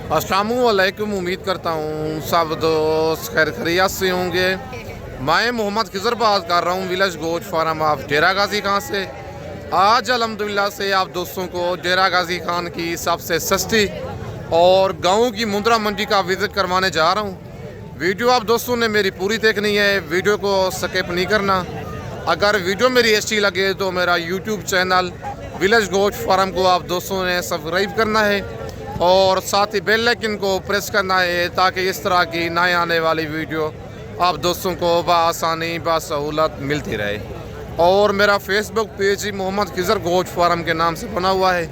अस्सलामुअलैकुम। उम्मीद करता हूँ सब दोस्त खैर खैरियत से होंगे। मैं मोहम्मद खिज़र बात कर रहा हूँ विलेज गोट फार्म ऑफ डेरा गाजी खान से। आज अल्हम्दुलिल्लाह से आप दोस्तों को डेरा गाजी खान की सबसे सस्ती और गाँव की मुंद्रा मंडी का विज़िट करवाने जा रहा हूँ। वीडियो आप दोस्तों ने मेरी पूरी देखनी है, वीडियो को स्किप नहीं करना। अगर वीडियो मेरी अच्छी लगे तो मेरा YouTube channel village goat farm को आप दोस्तों ने सब्सक्राइब करना है और साथ ही बेल आइकन को प्रेस करना है ताकि इस तरह की नए आने वाली वीडियो आप दोस्तों को बआसानी बासहूलत मिलती रहे। और मेरा फेसबुक पेज ही मोहम्मद खिज़र गोट फार्म के नाम से बना हुआ है।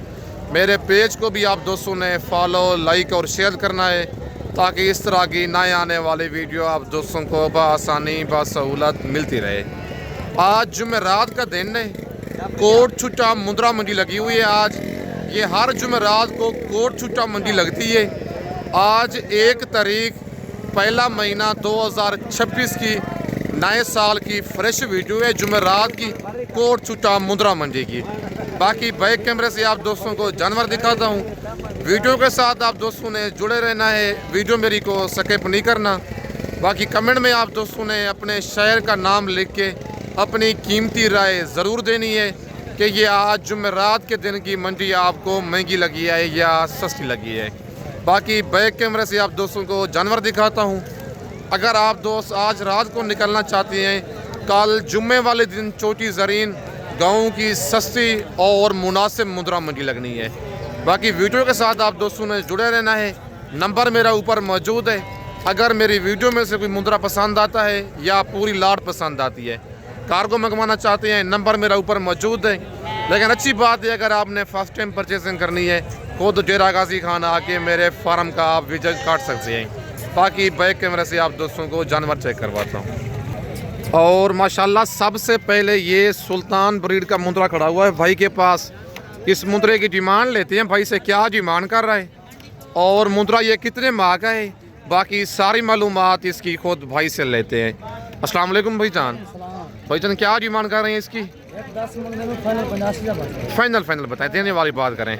मेरे पेज को भी आप दोस्तों ने फॉलो, लाइक और शेयर करना है ताकि इस तरह की नए आने वाली वीडियो आप दोस्तों को बआसानी बासहूलत मिलती रहे। आज जुमेरात का दिन है, कोट छुट्टा मुंद्रा मंडी लगी हुई है। आज ये हर जुमेरात को कोट छुट्टा मंडी लगती है। आज 1 तारीख पहला महीना 2026 की नए साल की फ्रेश वीडियो है जुमेरात की कोट छुट्टा मुंद्रा मंडी की। बाकी बैक कैमरे से आप दोस्तों को जानवर दिखाता हूँ। वीडियो के साथ आप दोस्तों ने जुड़े रहना है, वीडियो मेरी को स्किप नहीं करना। बाकी कमेंट में आप दोस्तों ने अपने शहर का नाम लिख के अपनी कीमती राय ज़रूर देनी है कि ये आज जुमेरात के दिन की मंडी आपको महंगी लगी है या सस्ती लगी है। बाकी बैक कैमरे से आप दोस्तों को जानवर दिखाता हूँ। अगर आप दोस्त आज रात को निकलना चाहते हैं, कल जुम्मे वाले दिन चोटी ज़रीन गाँव की सस्ती और मुनासिब मुंद्रा मंडी लगनी है। बाकी वीडियो के साथ आप दोस्तों ने जुड़े रहना है। नंबर मेरा ऊपर मौजूद है। अगर मेरी वीडियो में से कोई मुंद्रा पसंद आता है या पूरी लाट पसंद आती है, कार्गो मंगवाना चाहते हैं, नंबर मेरा ऊपर मौजूद है। लेकिन अच्छी बात है अगर आपने फर्स्ट टाइम परचेसिंग करनी है खुद डेरा गाजी खान आके मेरे फार्म का आप विजिट काट सकते हैं। बाकी बैक कैमरे से आप दोस्तों को जानवर चेक करवाता हूँ। और माशाल्लाह सबसे पहले ये सुल्तान ब्रीड का मुंद्रा खड़ा हुआ है भाई के पास। इस मुंद्रे की डिमांड लेते हैं भाई से, क्या डिमांड कर रहा है और मुंद्रा ये कितने माह का है, बाकी सारी मालूमात इसकी खुद भाई से लेते हैं। अस्सलाम वालेकुम भाईजान। भाईजान क्या डिमांड कर रहे हैं इसकी? फाइनल बताएं, देने वाली बात करें।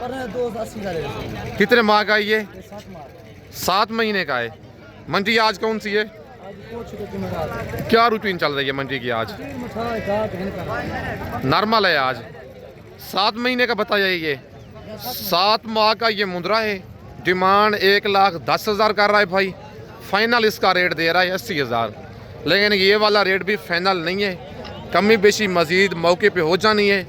कितने माह का है ये? 7 महीने का है। मंडी आज कौन सी है? क्या रूटीन चल रही है मंडी की आज? नॉर्मल है आज। 7 महीने का बताया ये। 7 माह का ये मुंद्रा है। डिमांड 1,10,000 कर रहा है भाई। फाइनल इसका रेट दे रहा है 80,000। लेकिन ये वाला रेट भी फाइनल नहीं है, कमी बेशी मज़ीद मौके पे हो जानी है।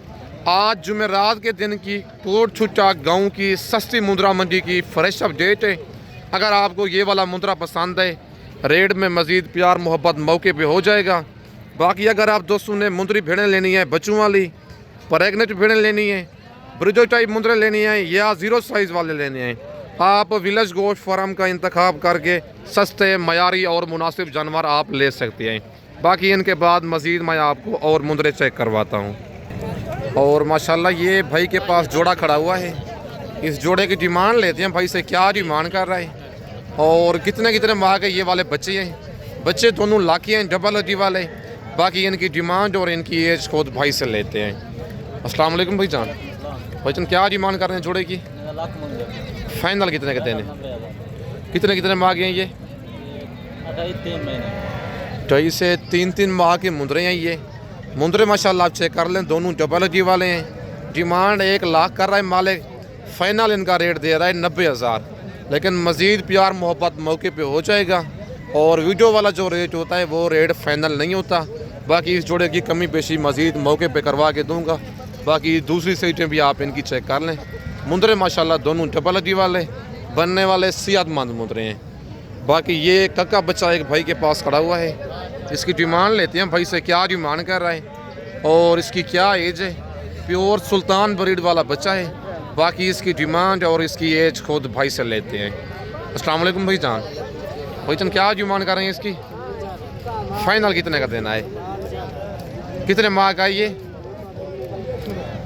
आज जुमेरात के दिन की कोट छुट्टा गाँव की सस्ती मुंद्रा मंडी की फ्रेश अपडेट है। अगर आपको ये वाला मुंद्रा पसंद है, रेट में मज़ीद प्यार मोहब्बत मौके पे हो जाएगा। बाकी अगर आप दोस्तों ने मुंद्री भेड़ें लेनी है, बच्चों वाली प्रेगनेंट भेड़ें लेनी है, ब्रिजो टाइप मुंद्रे लेनी है या 0 साइज़ वाले लेने हैं, आप विलेज गोट फार्म का इंतखाब करके सस्ते मयारी और मुनासिब जानवर आप ले सकते हैं। बाकी इनके बाद मज़ीद मैं आपको और मुंद्रे चेक करवाता हूँ। और माशाल्लाह ये भाई के पास जोड़ा खड़ा हुआ है। इस जोड़े की डिमांड लेते हैं भाई से, क्या डिमांड कर रहा है और कितने माह के ये वाले बच्चे हैं। बच्चे दोनों लाखी हैं, डबल हड्डी वाले। बाकी इनकी डिमांड और इनकी एज खुद भाई से लेते हैं। अस्सलाम वालेकुम भाईजान। भाईजान क्या डिमांड कर रहे हैं जोड़े की? फाइनल कितने के देने? कितने माह के हैं ये? 2.5 से 3 माह के मुंद्रे हैं ये। मुंद्रे माशाल्लाह आप चेक कर लें, दोनों डबल हड्डी वाले हैं। डिमांड 1 लाख कर रहा है मालिक। फाइनल इनका रेट दे रहा है 90,000। लेकिन मज़ीद प्यार मोहब्बत मौके पे हो जाएगा और वीडियो वाला जो रेट होता है वो रेट फाइनल नहीं होता। बाकी इस जोड़े की कमी पेशी मज़ीद मौके पे करवा के दूंगा। बाकी दूसरी साइटें भी आप इनकी चेक कर लें। मुंद्रे माशाल्लाह दोनों डबल हड्डी वाले बनने वाले सेहतमंद मुंद्रे हैं। बाकी ये कक्का बच्चा एक भाई के पास खड़ा हुआ है। इसकी डिमांड लेते हैं भाई से, क्या डिमांड कर रहा है और इसकी क्या एज है। प्योर सुल्तान ब्रीड वाला बच्चा है। बाकी इसकी डिमांड और इसकी एज खुद भाई से लेते हैं। अस्सलाम वालेकुम भाईजान। भाईजान क्या डिमांड कर रहे हैं इसकी? फाइनल कितने का देना है? कितने माह का है ये?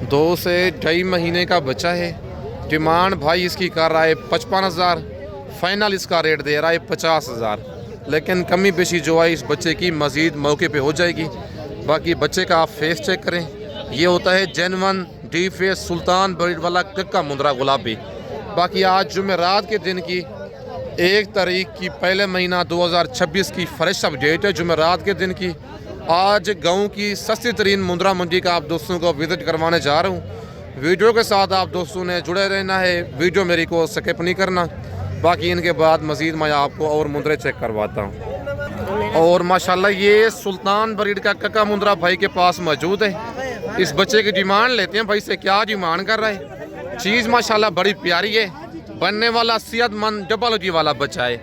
2 से 2.5 महीने का बच्चा है। डिमांड भाई इसकी कर रहा है 55,000। फाइनल इसका रेट दे रहा है 50,000। लेकिन कमी बेशी जो है इस बच्चे की मज़ीद मौके पे हो जाएगी। बाकी बच्चे का आप फेस चेक करें, ये होता है जेनवन डी फेस सुल्तान ब्रीड वाला कक्का मुंद्रा गुलाबी। बाकी आज जुमेरात के दिन की 1 तारीख की पहले महीना 2026 की फ्रेश अपडेट है जुमेरात के दिन की। आज गांव की सस्ती तरीन मुंद्रा मंडी का आप दोस्तों को विजिट करवाने जा रहा हूं। वीडियो के साथ आप दोस्तों ने जुड़े रहना है, वीडियो मेरी को स्किप नहीं करना। बाकी इनके बाद मज़ीद मैं आपको और मुंद्रे चेक करवाता हूं। और माशाल्लाह ये सुल्तान ब्रीड का कक्का मुंद्रा भाई के पास मौजूद है। इस बच्चे की डिमांड लेते हैं भाई से, क्या डिमांड कर रहा है। चीज़ माशाल्लाह बड़ी प्यारी है, बनने वाला सेहतमंद डबल जी वाला बच्चा है।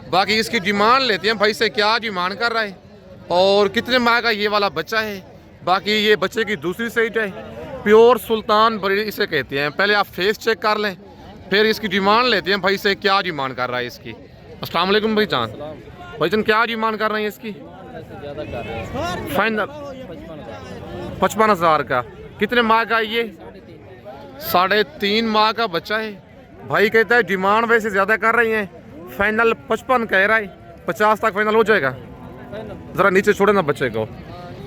बाकी इसकी डिमांड लेते हैं भाई से, क्या डिमांड कर रहा है और कितने माह का ये वाला बच्चा है। बाकी ये बच्चे की दूसरी साइड है, प्योर सुल्तान ब्रीड इसे कहते हैं। पहले आप फेस चेक कर लें, फिर इसकी डिमांड लेते हैं भाई से, क्या डिमांड कर रहा है इसकी। अस्सलाम वालेकुम भाई जान, भाईजान क्या डिमांड कर रहे हैं इसकी? फाइनल 55,000 का। कितने माह का ये? 3.5 माह का बच्चा है। भाई कहता है डिमांड वैसे ज़्यादा कर रही हैं, फाइनल 55 कह रहा है, 50 तक फाइनल हो जाएगा। ज़रा नीचे छोड़े ना बच्चे को।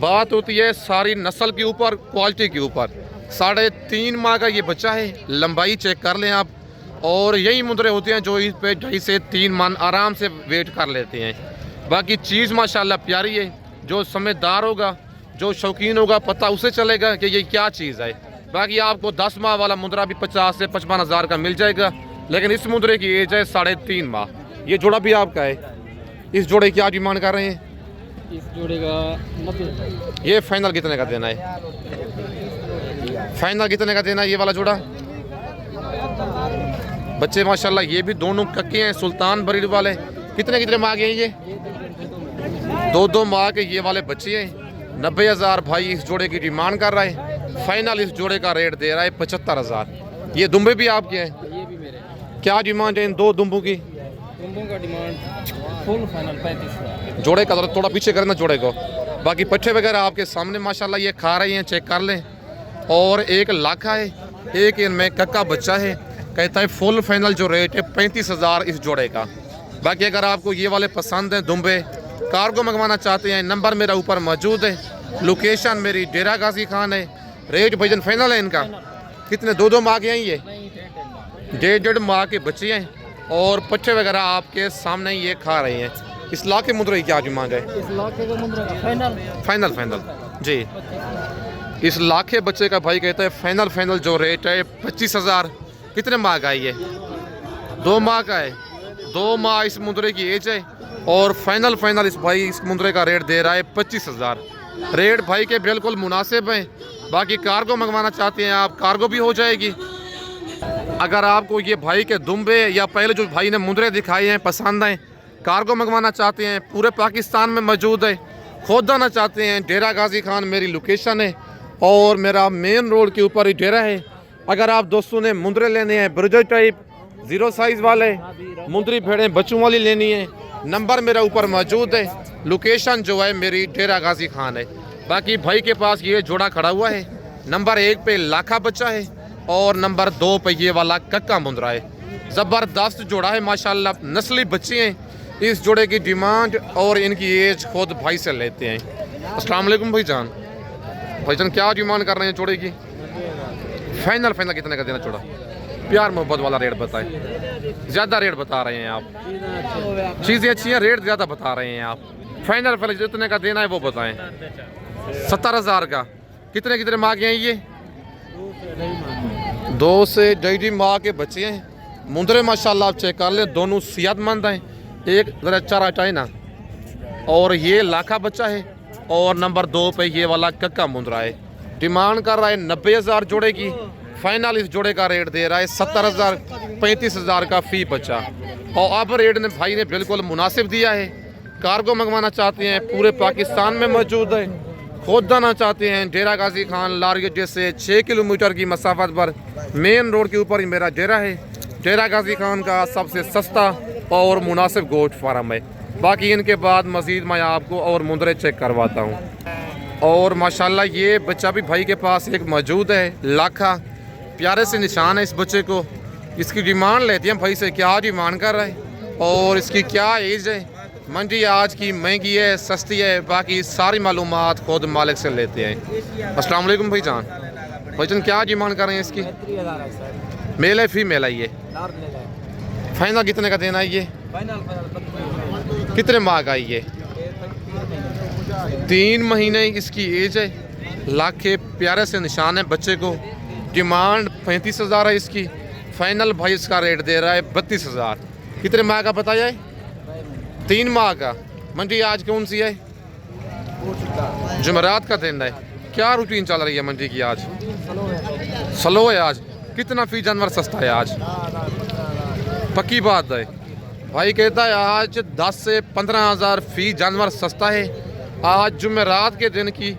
बात होती है सारी नस्ल के ऊपर, क्वालिटी के ऊपर। 3.5 माह का ये बच्चा है, लंबाई चेक कर लें आप। और यही मुंद्रे होते हैं जो इस पे 2.5 से 3 मन आराम से वेट कर लेते हैं। बाकी चीज़ माशाल्लाह प्यारी है। जो समझदार होगा, जो शौकीन होगा, पता उसे चलेगा कि ये क्या चीज़ है। बाकी आपको 10 माह वाला मुंद्रा भी 50 से 55,000 का मिल जाएगा, लेकिन इस मुंद्रे की एज है 3.5 माह। ये जोड़ा भी आपका है। इस जोड़े की क्या डिमांड कर रहे हैं? इस जोड़े का 90। ये फाइनल कितने का देना है? फाइनल कितने का देना है ये वाला जोड़ा? बच्चे माशाल्लाह ये भी दोनों कक्के हैं, सुल्तान ब्रीड वाले। कितने माह के हैं ये? 2 माह के ये वाले बच्चे हैं। 90,000 भाई इस जोड़े की डिमांड कर रहा है। फाइनल इस जोड़े का रेट दे रहा है 75,000। ये दुम्बे भी आपके हैं? ये भी मेरे। क्या डिमांड है इन 2 दुम्बों की? दुम्बों का डिमांड फुल फाइनल 35,000। जोड़े का थोड़ा पीछे करना जोड़े को। बाकी पट्ठे वगैरह आपके सामने माशाल्लाह ये खा रही हैं, चेक कर लें। और एक लाखा है, एक इनमें कक्का बच्चा है। कहता है फुल फाइनल जो रेट है 35,000 इस जोड़े का। बाकी अगर आपको ये वाले पसंद हैं दुम्बे, कार्गो मंगवाना चाहते हैं, नंबर मेरा ऊपर मौजूद है। लोकेशन मेरी डेरा गाजी खान है। रेट भाईजान फाइनल है इनका। कितने 2 माह के हैं ये? 1.5 माह के बच्चे हैं। और पट्ठे वगैरह आपके सामने ही ये खा रहे हैं। इस लाख के मुद्रे की क्या डिमांड है? इस लाखे का मुंद्रा का फाइनल जी। इस लाख के बच्चे का भाई कहता है फाइनल जो रेट है 25,000। कितने माह का है ये? 2 माह का है। 2 माह इस मुंद्रे की एज है। और फाइनल इस मुंद्रे का रेट दे रहा है 25,000। रेट भाई के बिल्कुल मुनासिब हैं। बाकी कार्गो मंगवाना चाहते हैं आप, कार्गो भी हो जाएगी। अगर आपको ये भाई के दुम्बे या पहले जो भाई ने मुंद्रे दिखाए हैं पसंद हैं, कार्गो मंगवाना चाहते हैं, पूरे पाकिस्तान में मौजूद है, खुद आना चाहते हैं, डेरा गाजी खान मेरी लोकेशन है। और मेरा मेन रोड के ऊपर ही डेरा है। अगर आप दोस्तों ने मुंद्रे लेने हैं, ब्रिजर टाइप 0 साइज़ वाले मुंद्री भेड़ें बच्चों वाली लेनी है, नंबर मेरा ऊपर मौजूद है। लोकेशन जो है मेरी डेरा गाजी खान है। बाकी भाई के पास ये जोड़ा खड़ा हुआ है। नंबर 1 पे लाखा बच्चा है और नंबर 2 पे ये वाला कक्का मुंद्रा है। ज़बरदस्त जोड़ा है माशाल्लाह, नस्ली बच्चे हैं। इस जोड़े की डिमांड और इनकी एज खुद भाई से लेते हैं। अस्सलाम वालेकुम भाईजान, क्या डिमांड कर रहे हैं जोड़े की? फाइनल कितने का देना जोड़ा? प्यार मोहब्बत वाला रेट बताएं। ज़्यादा रेट बता रहे हैं आप। चीज़ें अच्छी हैं, रेट ज़्यादा बता रहे हैं आप। फाइनल जितने का देना है वो बताएं। 70,000 का। कितने माह के हैं ये? 2 से 2.5 माह के बच्चे हैं। मुंद्रे माशाल्लाह आप चेक कर लें, दोनों सेहतमंद हैं। एक ज़रा चारा हटाए ना। और ये लाखा बच्चा है। और नंबर 2 पे ये वाला कक्का मुंद्रा है। डिमांड कर रहा है 90,000 जोड़े की। फाइनल इस जोड़े का रेट दे रहा है 70,000, 35,000 का फ़ी बच्चा। और अब रेट ने भाई ने बिल्कुल मुनासिब दिया है। कार्गो मंगवाना चाहते हैं, पूरे पाकिस्तान में मौजूद है। खुद आना चाहते हैं, डेरा गाजी खान लारगेट से 6 किलोमीटर की मसाफत पर मेन रोड के ऊपर ही मेरा डेरा है। डेरा गाजी खान का सबसे सस्ता और मुनासिब गोश्त फार्म है। बाकी इनके बाद मज़ीद मैं आपको और मुंद्रे चेक करवाता हूँ। और माशाल्लाह ये बच्चा भी भाई के पास एक मौजूद है, लाखा। प्यारे से निशान है इस बच्चे को। इसकी डिमांड लेते हैं भाई से, क्या डिमांड कर रहा है और इसकी क्या एज है। मंडी आज की महंगी है, सस्ती है, बाकी सारी मालूमात खुद मालिक से लेते हैं। अस्सलाम वालेकुम भाईजान, क्या डिमांड कर रहे हैं इसकी? मेल है फीमेल है ये? फाइनल कितने का देना है ये? कितने माह का है ये? 3 महीने इसकी एज है। लाख के प्यारे से निशान है बच्चे को। डिमांड 35,000 है इसकी। फाइनल भाई इसका रेट दे रहा है 32,000। कितने माह का बताया है? 3 माह का। मंडी आज कौन सी है? जुमेरात का दिन है। क्या रूटीन चल रही है मंडी की आज? स्लो है आज। कितना फी जानवर सस्ता है आज? पक्की बात है। भाई कहता है आज 10 से 15,000 फी जानवर सस्ता है। आज जुमेरात के दिन की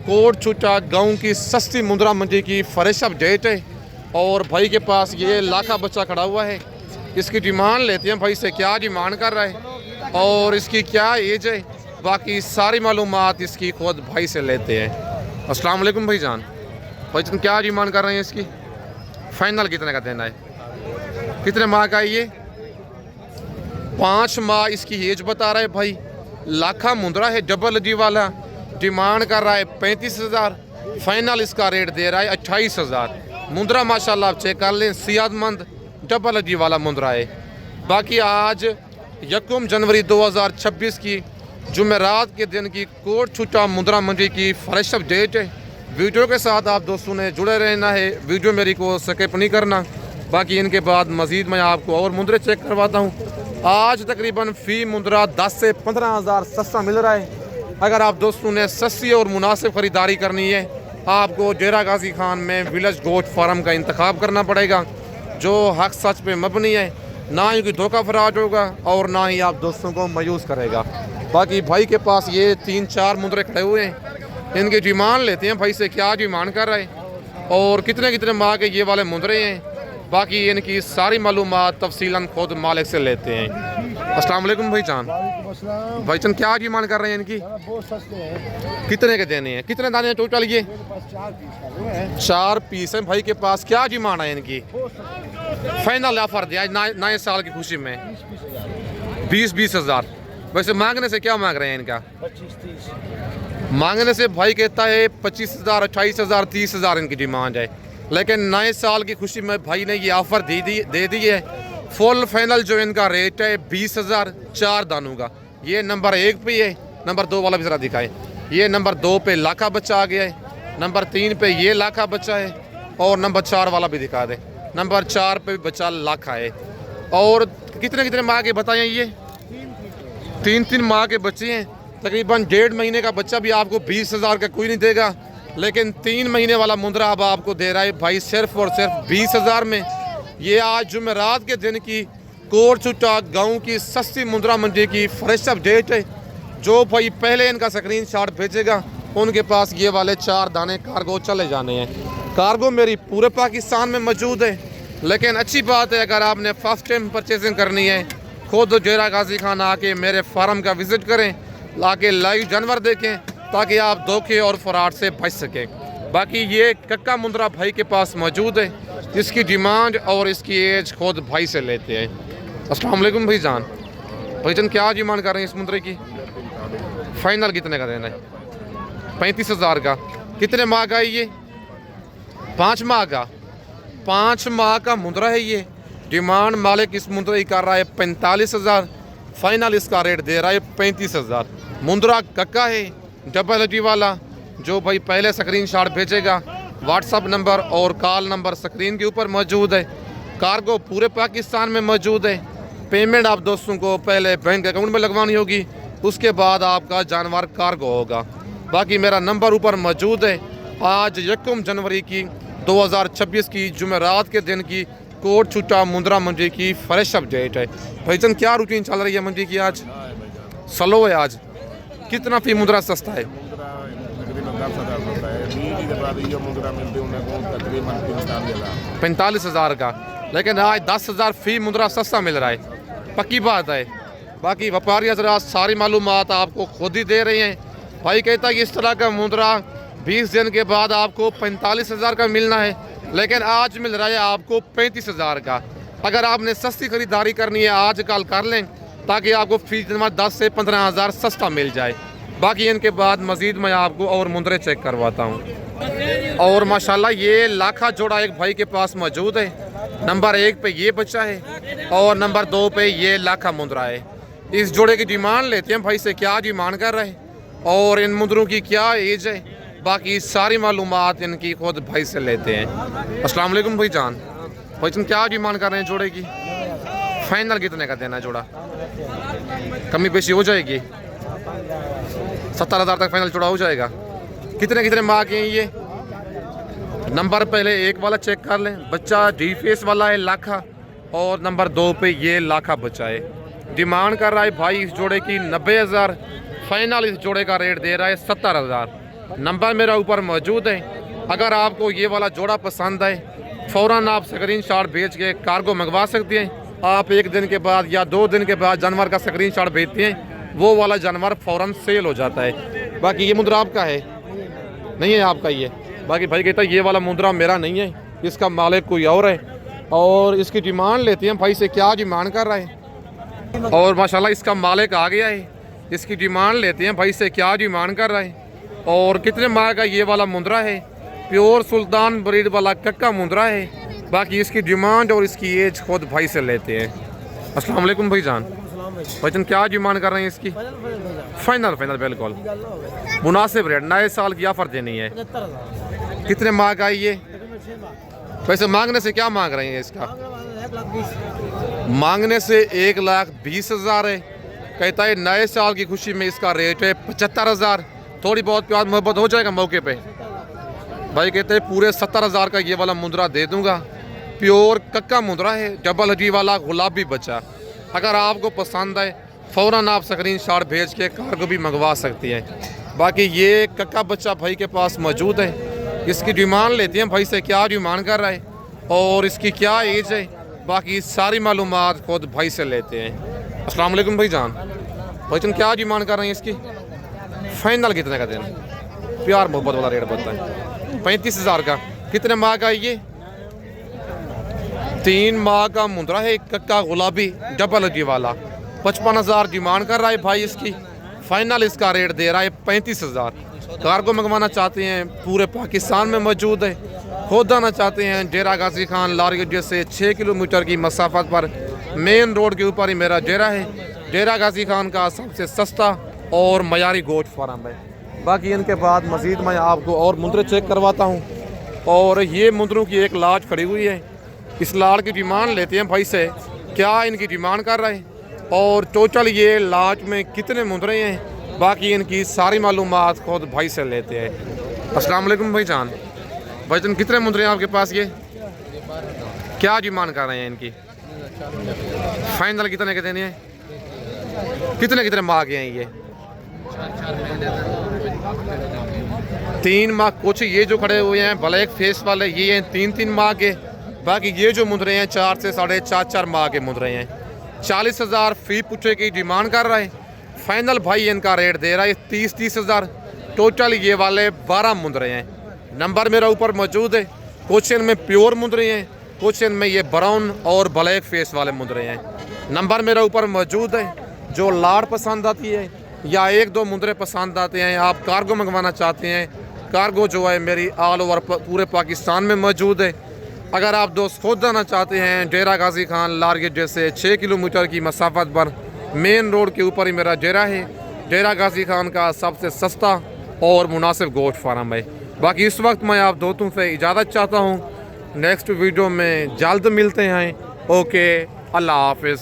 कोट छुटा गांव की सस्ती मुंद्रा मंडी की फ्रेश अप डेट है। और भाई के पास ये लाखा बच्चा खड़ा हुआ है। इसकी डिमांड लेते हैं भाई से, क्या डिमांड कर रहा है और इसकी क्या एज है, बाकी सारी मालूमात इसकी खुद भाई से लेते हैं। अस्सलाम वालेकुम भाईजान। भाईजान क्या डिमांड कर रहे हैं इसकी? फाइनल कितने का देना है? कितने माह का है ये? 5 माह इसकी एज बता रहा है भाई। लाखा मुंद्रा है, डबल डी वाला। डिमांड कर रहा है 35,000। फाइनल इसका रेट दे रहा है 28,000। मुंद्रा माशाल्लाह आप चेक कर लें, सेहतमंद डबल डी वाला मुंद्रा है। बाकी आज 1 जनवरी 2026 की जुमेरात के दिन की कोट छुट्टा मुंद्रा मंडी की फ्रेश अप डेट है। वीडियो के साथ आप दोस्तों ने जुड़े रहना है, वीडियो मेरी को स्किप नहीं करना। बाकी इनके बाद मज़ीद मैं आपको और मुंद्रे चेक करवाता हूँ। आज तकरीबन फ़ी मुंद्रा 10 से 15,000 सस्ता मिल रहा है। अगर आप दोस्तों ने सस्ती और मुनासिब ख़रीदारी करनी है, आपको डेरा गाजी खान में विलेज गोट फार्म का इंतखाब करना पड़ेगा, जो हक सच पे मबनी है। ना ही कोई धोखा फराज होगा और ना ही आप दोस्तों को मायूस करेगा। बाकी भाई के पास ये 3-4 मुंद्रे खड़े हुए हैं। इनकी डिमांड लेते हैं भाई से, क्या डिमांड कर रहे हैं और कितने कितने माह के ये वाले मुंद्रे हैं। बाकी इनकी सारी मालूमात तफसीलन खुद मालिक से लेते हैं। अस्सलाम वालेकुम भाईजान। भाईजान क्या डिमांड कर रहे हैं इनकी? कितने के देने हैं? कितने दाने हैं टोटल ये? 4 पीस हैं भाई के पास। क्या डिमांड है इनकी? फाइनल ऑफर दिया नए साल की खुशी में 20,000। वैसे मांगने से क्या मांग रहे हैं इनका? 25-30। मांगने से भाई कहता है 25,000, 28,000, 30,000 इनकी डिमांड है। लेकिन नए साल की खुशी में भाई ने ये ऑफ़र दे दी है। फुल फाइनल जो इनका रेट है 20,000 4 दानों का। ये नंबर 1 पे है। नंबर 2 वाला भी ज़रा दिखाएं। ये नंबर 2 पे लाखा बच्चा आ गया है। नंबर 3 पे ये लाखा बच्चा है और नंबर 4 वाला भी दिखा दे। नंबर 4 पे बच्चा लाखा है। और कितने कितने माह के बताएं? ये 3-3 माह के बच्चे हैं। तकरीबन 1.5 महीने का बच्चा भी आपको 20,000 का कोई नहीं देगा। लेकिन 3 महीने वाला मुंद्रा अब आपको दे रहा है भाई सिर्फ और सिर्फ 20,000 में। ये आज जुमेरात के दिन की कोट छुट्टा गाँव की सस्ती मुंद्रा मंडी की फ्रेश अप डेट है। जो भाई पहले इनका स्क्रीन शॉट भेजेगा उनके पास ये वाले 4 दाने कार्गो चले जाने हैं। कार्गो मेरी पूरे पाकिस्तान में मौजूद है। लेकिन अच्छी बात है, अगर आपने फर्स्ट टाइम परचेजिंग करनी है, खुद डेरा गाजी खान आके मेरे फार्म का विज़िट करें, लाके लाइव जानवर देखें, ताकि आप धोखे और फ्रॉड से बच सकें। बाकी ये कक्का मुंद्रा भाई के पास मौजूद है। इसकी डिमांड और इसकी एज खुद भाई से लेते हैं। अस्सलाम वालेकुम भाईजान। भाईजान क्या डिमांड कर रहे हैं इस मुंद्रे की? फाइनल कितने का देना है? 35,000 का। कितने माह का है ये? 5 माह का। 5 माह का मुंद्रा है ये। डिमांड मालिक इस मुंद्रे की कर रहा है 45,000। फाइनल इसका रेट दे रहा है 35,000। मुंद्रा कक्का है, डबल हड्डी वाला। जो भाई पहले स्क्रीन शॉट भेजेगा, व्हाट्सअप नंबर और कॉल नंबर स्क्रीन के ऊपर मौजूद है। कार्गो पूरे पाकिस्तान में मौजूद है। पेमेंट आप दोस्तों को पहले बैंक अकाउंट में लगवानी होगी, उसके बाद आपका जानवर कार्गो होगा। बाकी मेरा नंबर ऊपर मौजूद है। आज 1 जनवरी की 2026 की जुमेरात के दिन की कोट छुट्टा मुंद्रा मंडी की फ्रेश अप डेट है। भाईजान क्या रूटीन चल रही है मंडी की आज? स्लो है आज। कितना फी मुंद्रा सस्ता है? 45,000 का। लेकिन आज 10,000 फी मुंद्रा सस्ता मिल रहा है। पक्की बात है। बाकी व्यापारी हजरात सारी मालूमात आपको खुद ही दे रहे हैं। भाई कहता है कि इस तरह का मुंद्रा 20 दिन के बाद आपको 45,000 का मिलना है, लेकिन आज मिल रहा है आपको 35,000 का। अगर आपने सस्ती खरीदारी करनी है आज कल कर लें, ताकि आपको फीस 10 से 15,000 सस्ता मिल जाए। बाकी इनके बाद मज़ीद मैं आपको और मुंद्रे चेक करवाता हूँ। और माशाल्लाह ये लाखा जोड़ा एक भाई के पास मौजूद है। नंबर 1 पे ये बच्चा है और नंबर 2 पे ये लाखा मुंद्रा है। इस जोड़े की डिमांड लेते हैं भाई से, क्या डिमांड कर रहे हैं और इन मुंद्रों की क्या एज है, बाकी सारी मालूमात इनकी खुद भाई से लेते हैं। अस्सलाम वालेकुम भाई जान, भाई तुम क्या डिमांड कर रहे हैं जोड़े की? फाइनल कितने का देना जोड़ा? कमी पेशी हो जाएगी? 70,000 तक फाइनल जोड़ा हो जाएगा। कितने कितने माह के हैं ये? नंबर पहले 1 वाला चेक कर लें, बच्चा डी फेस वाला है लाखा और नंबर 2 पे ये लाखा बच्चा है। डिमांड कर रहा है भाई इस जोड़े की 90,000, फाइनल इस जोड़े का रेट दे रहा है 70,000। नंबर मेरा ऊपर मौजूद है, अगर आपको ये वाला जोड़ा पसंद है फ़ौरन आप स्क्रीनशॉट भेज के कार्गो मंगवा सकते हैं। आप 1 दिन के बाद या 2 दिन के बाद जानवर का स्क्रीनशॉट भेजते हैं, वो वाला जानवर फ़ौरन सेल हो जाता है। बाकी ये मुद्रा आपका है? नहीं है आपका ये। बाकी भाई कहता है ये वाला मुद्रा मेरा नहीं है, इसका मालिक कोई और है। और इसकी डिमांड लेते हैं भाई से, क्या डिमांड कर रहा है और माशाल्लाह इसका मालिक आ गया है। इसकी डिमांड लेते हैं भाई से, क्या डिमांड कर रहा है और कितने माह का ये वाला मुंद्रा है। प्योर सुल्तान ब्रीड वाला कक्का मुंद्रा है। बाकी इसकी डिमांड और इसकी एज खुद भाई से लेते हैं। अस्सलाम वालेकुम भाई जान, भाई तुम क्या डिमांड कर रहे हैं इसकी? फाइनल बिल्कुल मुनासिब रेट, नए साल की ऑफर देनी है। कितने माह का है ये? वैसे मांगने से क्या मांग रहे हैं इसका? मांगने से 1,20,000 है। कहता है नए साल की खुशी में इसका रेट है 75,000। थोड़ी बहुत प्यार मोहब्बत हो जाएगा मौके पे। भाई कहते हैं पूरे 70,000 का ये वाला मुंद्रा दे दूंगा। प्योर कक्का मुंद्रा है, डबल हड्डी वाला गुलाबी बच्चा। अगर आपको पसंद है फ़ौरन आप स्क्रीनशॉट भेज के कार्गो भी मंगवा सकती हैं। बाकी ये कक्का बच्चा भाई के पास मौजूद है। इसकी डिमांड लेते हैं भाई से, क्या डिमांड कर रहा है और इसकी क्या एज है। बाकी सारी मालूमात खुद भाई से लेते हैं। अस्सलाम वालेकुम भाई जान, भाई तुम क्या डिमांड कर रहे हैं इसकी? फाइनल कितने का देना? प्यार मोहब्बत वाला रेट बताएं। 35,000 का। कितने माह का है ये? 3 माह का मुंद्रा है, कक्का गुलाबी डबल हड्डी वाला। 55,000 डिमांड कर रहा है भाई इसकी। फाइनल इसका रेट दे रहा है 35,000। कार्गो मंगवाना चाहते हैं पूरे पाकिस्तान में मौजूद है। खुद आना चाहते हैं डेरा गाजी खान लारी अड्डे से 6 किलोमीटर की मसाफत पर मेन रोड के ऊपर ही मेरा डेरा है। डेरा गाजी खान का सबसे सस्ता और मयारी गोश्त फार्म है। बाकी इनके बाद मज़ीद मैं आपको और मुंद्रे चेक करवाता हूँ। और ये मुंद्रों की एक लाट खड़ी हुई है। इस लाट की डिमांड लेते हैं भाई से, क्या इनकी डिमांड कर रहे हैं और टोटल ये लाट में कितने मुंद्रे हैं। बाकी इनकी सारी मालूमात खुद भाई से लेते हैं। अस्सलाम वालेकुम भाई जान, भाई तुम कितने मुंद्रे हैं आपके पास ये? क्या डिमांड कर रहे हैं इनकी? फाइनल कितने के देने हैं? कितने कितने माह के हैं ये? 3 माह। कुछ ये जो खड़े हुए हैं ब्लैक फेस वाले ये हैं 3-3 माह के। बाकी ये जो मुंद्रे हैं 4 से 4.5 माह के मुंद्रे हैं। 40,000 फी पुट्ठे की डिमांड कर रहे हैं। फाइनल भाई इनका रेट दे रहा है 30,000। टोटल ये वाले 12 मुंद्रे हैं। नंबर मेरा ऊपर मौजूद है। कुछ इनमें प्योर मुंद्रे हैं, कुछ इनमें ये ब्राउन और ब्लैक फेस वाले मुंद्रे हैं। नंबर मेरा ऊपर मौजूद है। जो लाड़ पसंद आती है या 1-2 मुंद्रे पसंद आते हैं, आप कार्गो मंगवाना चाहते हैं, कार्गो जो है मेरी ऑल ओवर पूरे पाकिस्तान में मौजूद है। अगर आप दोस्त खुद आना चाहते हैं डेरा गाजी खान लारी अड्डे से 6 किलोमीटर की मसाफत पर मेन रोड के ऊपर ही मेरा डेरा है। डेरा गाजी खान का सबसे सस्ता और मुनासिब गोश्त फार्म है। बाकी इस वक्त मैं आप दोस्तों से इजाज़त चाहता हूँ। नेक्स्ट वीडियो में जल्द मिलते हैं। ओके, अल्लाह हाफिज़।